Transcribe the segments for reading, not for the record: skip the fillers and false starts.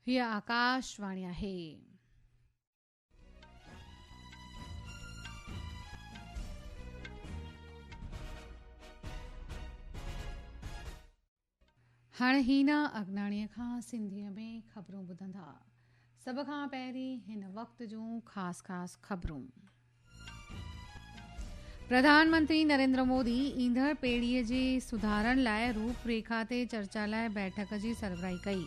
हीअ आकाशवाणी आहे। हाणे हीना अगनाणीअ खां सिंधीअ में ख़बरूं ॿुधंदा। सभ खां पहिरीं हिन वक़्त जूं ख़ासि ख़बरूं। प्रधानमंत्री नरेंद्र मोदी ईंदड़ पीढ़ीअ जे सुधारण लाइ रूपरेखा ते चर्चा लाइ बैठक जी सरबराही कई।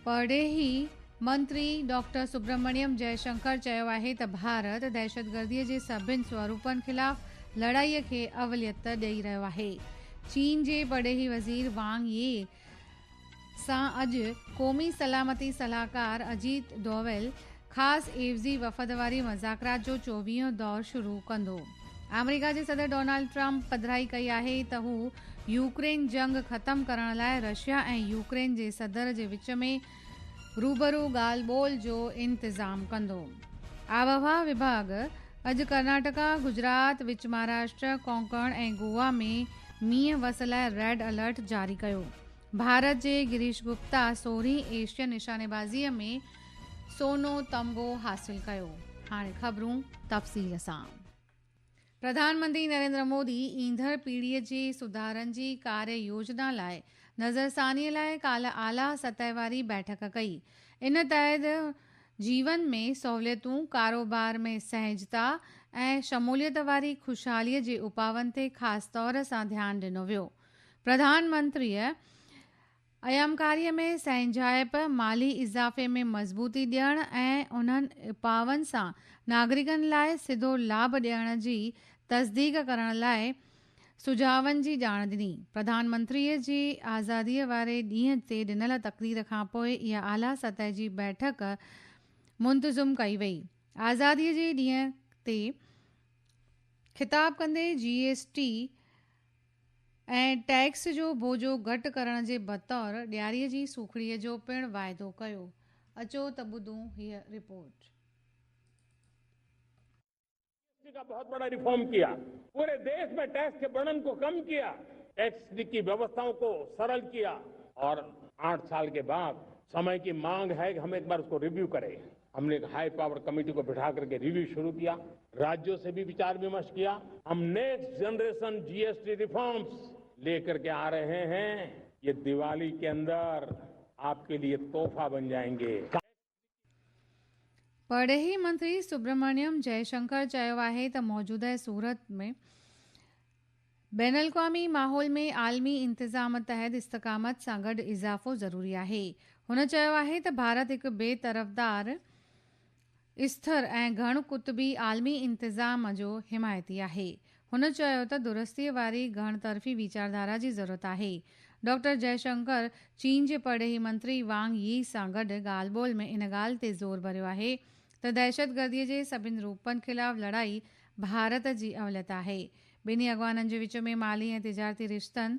परडेही मंत्री डॉक्टर सुब्रमण्यम जयशंकर चयो आहे त भारत दहशतगर्दीअ जे सभिनी स्वरूपनि ख़िलाफ़ लड़ाईअ खे अवलियत ॾेई रहियो आहे। चीन जे परडेही वज़ीर वांग यी सां अॼु क़ौमी सलामती सलाहकार अजीत डोवल ख़ासि एवज़ी वफ़द वारी मुज़ाकरात जो 24हों दौर शुरू कंदो। अमेरिका जे सदर डोनाल्ड ट्रंप पधिराई कई आहे त हू यूक्रेन जंग ख़त्म करण लाइ रशिया ऐं यूक्रेन जे सदर जे विच में रूबरू ॻाल्हि ॿोल जो इंतज़ाम कंदो। आबहवा विभाग अॼु कर्नाटका, गुजरात, विच महाराष्ट्र, कोंकण ऐं गोवा में मींहं वस लाइ रेड अलर्ट जारी कयो। भारत जे गिरीश गुप्ता 16हीं एशियन निशानेबाज़ीअ में सोनो तमग़ो हासिल कयो। हाणे ख़बरूं तफ़सील सां। प्रधानमंत्री नरेंद्र मोदी ईंदड़ पीढ़ीअ जे सुधारनि जी कार्य योजना लाइ नज़रसानीअ लाइ काल्ह आला सतह वारी बैठक कई। इन तहत जीवन में सहूलियतूं, कारोबार में सहजता ऐं शमूलियत वारी खुशहालीअ जे उपावनि ते ख़ासि तौर सां ध्यानु ॾिनो वियो। प्रधानमंत्रीअ अयामकारीअ में संजाइप, माली इज़ाफ़े में मज़बूती ॾियण ऐं उन्हनि उपावनि सां नागरिकनि लाइ सिधो लाभ ॾियण जी तस्दीक करण लाइ सुझावनि जी ॼाण ॾिनी। प्रधानमंत्रीअ जी आज़ादीअ वारे ॾींहं ते ॾिनल तक़रीर खां पोइ इहा आला सतह जी बैठक मुंतज़िम कई वई। आज़ादीअ जे ॾींहं ते ख़िताब कंदे GST ऐं टैक्स जो बोझो घटि करण जे बतौर ॾियारीअ जी सूखड़ीअ जो पिणु वाइदो कयो। अचो त ॿुधूं हीअ रिपोर्ट। का बहुत बड़ा रिफॉर्म किया, पूरे देश में टैक्स के बर्डन को कम किया, टैक्स की व्यवस्थाओं को सरल किया और 8 साल के बाद समय की मांग है कि हम एक बार उसको रिव्यू करें। हमने एक हाई पावर कमेटी को बिठा करके रिव्यू शुरू किया, राज्यों से भी विचार विमर्श किया। हम नेक्स्ट जनरेशन GST रिफॉर्म्स लेकर के आ रहे हैं। ये दिवाली के अंदर आपके लिए तोहफा बन जाएंगे। परडेही मंत्री सुब्रमण्यम जयशंकर चयो आहे त मौजूदा सूरत में बैनुल-अक़वामी माहौल में आलमी इंतज़ाम तहत इस्तकामत सां गॾु इज़ाफ़ो ज़रूरी आहे। हुन चयो आहे त भारत हिकु बेतरफ़दार, स्थिर ऐं घण कुतबी आलमी इंतज़ाम जो हिमायती आहे। हुन चयो त दुरुस्तीअ वारी घण तरफ़ी वीचारधारा जी ज़रूरत आहे। डॉक्टर जयशंकर चीन जे परडेही मंत्री वांग यी सां गॾु ॻाल्हि ॿोल में इन ॻाल्हि ते ज़ोर भरियो आहे त दहशतगर्दीअ जे सभिनी रूपनि ख़िलाफ़ लड़ाई भारत जी अवलियत आहे। ॿिन्ही अॻवाननि जे विच में माली ऐं तिजारती रिश्तनि,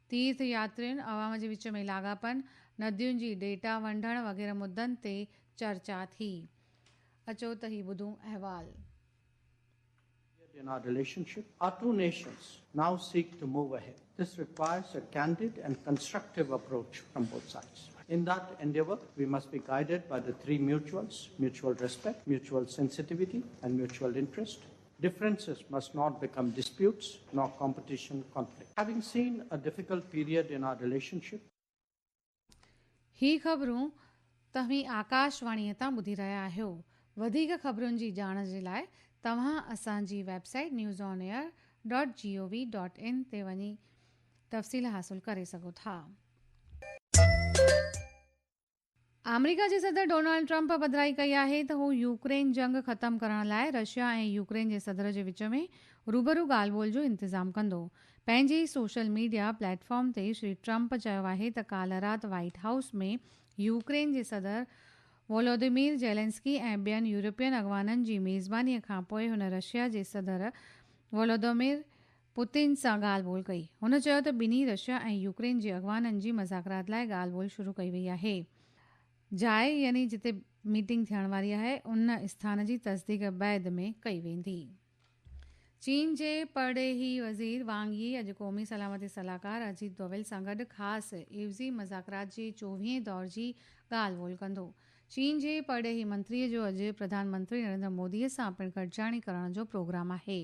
तीर्थ यात्रियुनि, अवाम जे विच में लाॻापन, नदियुनि जी डेटा वंढण वग़ैरह मुद्दनि ते चर्चा थी। अचो त ही ॿुधूं अहवाल। In our relationship, our two nations now seek to move ahead. This requires a candid and constructive approach from both sides. In that endeavor, we must be guided by the three mutuals: mutual respect, mutual sensitivity, and mutual interest. Differences must not become disputes, nor competition, conflict. Having seen a difficult period in our relationship, ही ख़बरूं तव्हीं आकाशवाणीअ तां ॿुधी रहिया आहियो। वधीक ख़बरुनि जी ॼाण जे लाइ तव्हां असांजी वेबसाइट newsonair.gov.in ते वञी तफ़सील हासिल करे सघो था। अमेरिका जे सदर डोनाल्ड ट्रंप पधिराई कई आहे त हू यूक्रेन जंग ख़त्म करण लाइ रशिया ऐं यूक्रेन जे सदर जे विच में रूबरू ॻाल्हि ॿोल जो इंतज़ाम कंदो। पंहिंजे सोशल मीडिया प्लेटफॉर्म ते श्री ट्रंप चयो आहे त काल्ह राति व्हाइट हाउस में यूक्रेन जे सदर वोलोदिमीर ज़ेलेंस्की ऐं ॿियनि यूरोपियन अॻवाननि जी मेज़बानीअ खां पोइ हुन रशिया जे सदर वोलोदिमीर पुतिन सां ॻाल्हि ॿोल कई। हुन चयो त ॿिन्ही रशिया ऐं यूक्रेन जे अॻवाननि जी मुज़ाकरात लाइ ॻाल्हि ॿोल शुरू कई वई आहे। जाइ यानी जिते मीटिंग थियण वारी आहे उन स्थान जी तस्दीक बैदि में कई वेंदी। चीन जे परॾेही वज़ीर वांग यी अॼु क़ौमी सलामती सलाहकार अजीत डोवल सां गॾु ख़ासि एवज़ी मुज़ाकरात जे 24हें दौर जी ॻाल्हि ॿोल कंदो। चीन जे परॾेही मंत्रीअ जो अॼु प्रधानमंत्री नरेंद्र मोदीअ सां पिणु गॾिजाणी करण जो प्रोग्राम आहे।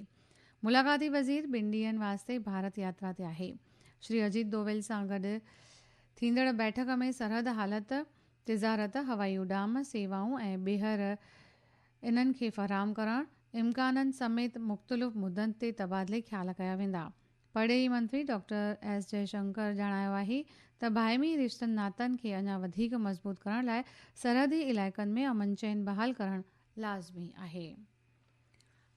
मुलाक़ाती वज़ीर 2 ॾींहंनि वास्ते भारत यात्रा ते आहे। श्री अजीत डोवल सां गॾु थींदड़ बैठक में सरहद हालत, तिजारत, हवाई उॾाम सेवाऊं ऐं ॿीहर इन्हनि खे फ़राहम करणु इम्काननि समेत मुख़्तलिफ़ मुद्दनि ते तबादले ख़्याल कया वेंदा। परॾेही मंत्री डॉक्टर एस जयशंकर जणायो आहे त बाहिमी रिश्तनि नातनि खे अञा वधीक मज़बूत करण लाइ सरहदी इलाइक़नि में अमन चैन बहाल करणु लाज़मी आहे।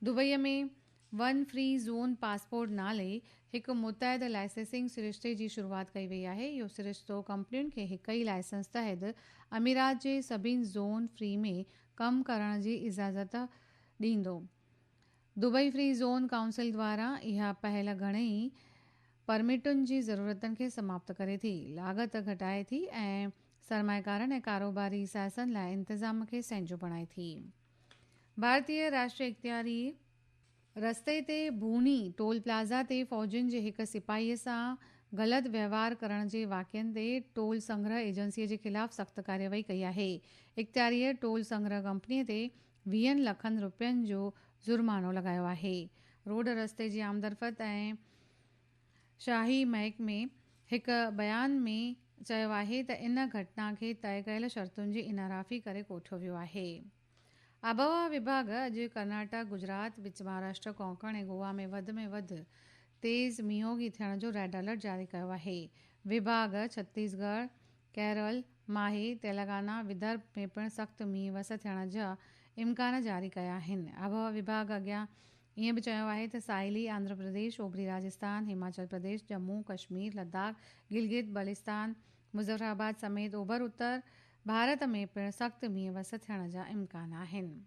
दुबईअ में वन फ्री ज़ोन पासपोर्ट नाले हिकु मुतहद लाइसेंसिंग सिरिश्ते जी शुरूआति कई वई आहे। इहो सिरिश्तो कंपनियुनि खे हिक ई लाइसेंस तहत अमीरात जे सभिनी ज़ोन फ्री में कमु करण जी इजाज़त ॾींदो। दुबई फ्री ज़ोन काउंसिल द्वारा इहा पहल घणेई परमिटुनि जी ज़रूरतनि खे समाप्त करे थी, लागत घटाए थी ऐं सरमाएकारनि ऐं कारोबारी सियासतनि लाइ इंतज़ाम खे सहिंजो बणाए थी। भारतीय राष्ट्रीय इख़्तियारी रस्ते ते भूनी टोल प्लाज़ा ते फ़ौजियुनि जे हिक सिपाहीअ सां ग़लति वहिंवार करण जे वाक़िअनि ते टोल संग्रह एजेंसीअ जे ख़िलाफ़ सख़्त कार्यवाही कई आहे। इख़्तियारीअ टोल संग्रह कंपनीअ ते 20 लखनि रुपयनि जो जुर्मानो लॻायो आहे। रोड रस्ते जी आमदरफ़त ऐं शाही महकमे हिक बयान में चयो आहे त इन घटना खे तय कयल शर्तुनि जी इनाराफ़ी करे कोठियो वियो आहे। आबहवा विभाग अॼु कर्नाटक, गुजरात, विच महाराष्ट्र, कोंकण ऐं गोवा में वधि तेज़ मींहोंगी थियण जो रेड अलर्ट जारी कयो आहे। विभाग छत्तीसगढ़, केरल, माहे, तेलंगाना, विदर्भ में पिणु सख़्त मींहुं वस थियण जा इम्कान जारी कया आहिनि। आबहवा विभाग अॻियां ईअं बि चयो आहे त साहिली आंध्र प्रदेश, ओभरी राजस्थान, हिमाचल प्रदेश, जम्मू कश्मीर, लद्दाख, गिलगित बल्तिस्तान, मुज़फ़राबाद समेत ओभर उत्तर भारत में पिणु सख़्त मींहुं वस थियण जा इम्कान आहिनि।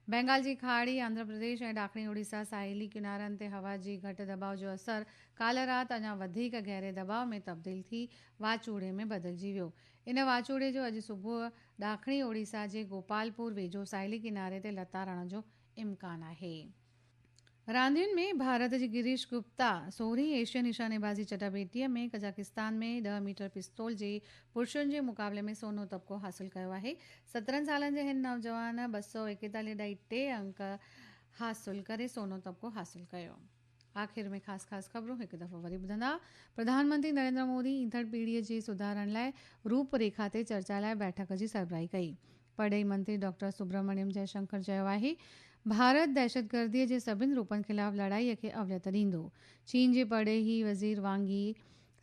बंगाल जी खाड़ी, आंध्र प्रदेश ऐं ॾाखणी ओडिशा साहिली किनारनि ते हवा जी घटि दॿाउ जो असरु काल्ह राति अञा वधीक गहरे दॿाउ में तब्दील थी वाचूड़े में बदिलिजी वियो। इन वाचूड़े जो अॼु सुबुह ॾाखणी ओडिशा जे गोपालपुर वेझो साहिली किनारे ते लताड़ण जो इम्कान आहे। रांदियुनि में भारत जी गिरीश गुप्ता 16हीं एशियन निशानेबाज़ी चटाभेटीअ में कजाकिस्तान में 10 मीटर पिस्तौल जे पुरुषनि जे मुक़ाबले में सोनो तमिग़ो हासिलु कयो आहे। 17 सालनि जे हिन नौजवान 241.2 अंक हासिलु करे सोनो तमिग़ो हासिलु कयो। आख़िर में ख़ासि ख़बरूं हिकु दफ़ो वरी ॿुधंदा। प्रधानमंत्री नरेंद्र मोदी ईंदड़ पीढ़ीअ जे सुधारण लाइ रूपरेखा ते चर्चा लाइ बैठक जी सरबराही कई। परॾेही मंत्री डॉक्टर सुब्रमण्यम जयशंकर चयो आहे भारत दहशतगर्दीअ जे सभिनी रूपनि ख़िलाफ़ लड़ाईअ खे अवलियत ॾींदो। चीन जे परॾेही वज़ीर वांग यी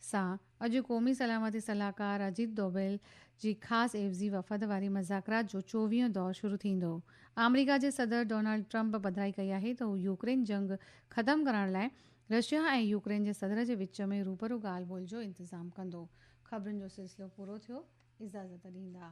सां अॼु क़ौमी सलामती सलाहकार अजीत डोवल जी ख़ासि एवज़ी वफ़द वारी मुज़ाकरात जो 24हों दौरु शुरू थींदो। अमरीका जे सदर डोनाल्ड ट्रंप बधाई कई आहे त हू यूक्रेन जंग ख़तमु करण लाइ रशिया ऐं यूक्रेन जे सदर जे विच में रूबरू ॻाल्हि ॿोल जो इंतज़ाम कंदो। ख़बरुनि जो सिलसिलो पूरो थियो। इजाज़त ॾींदा।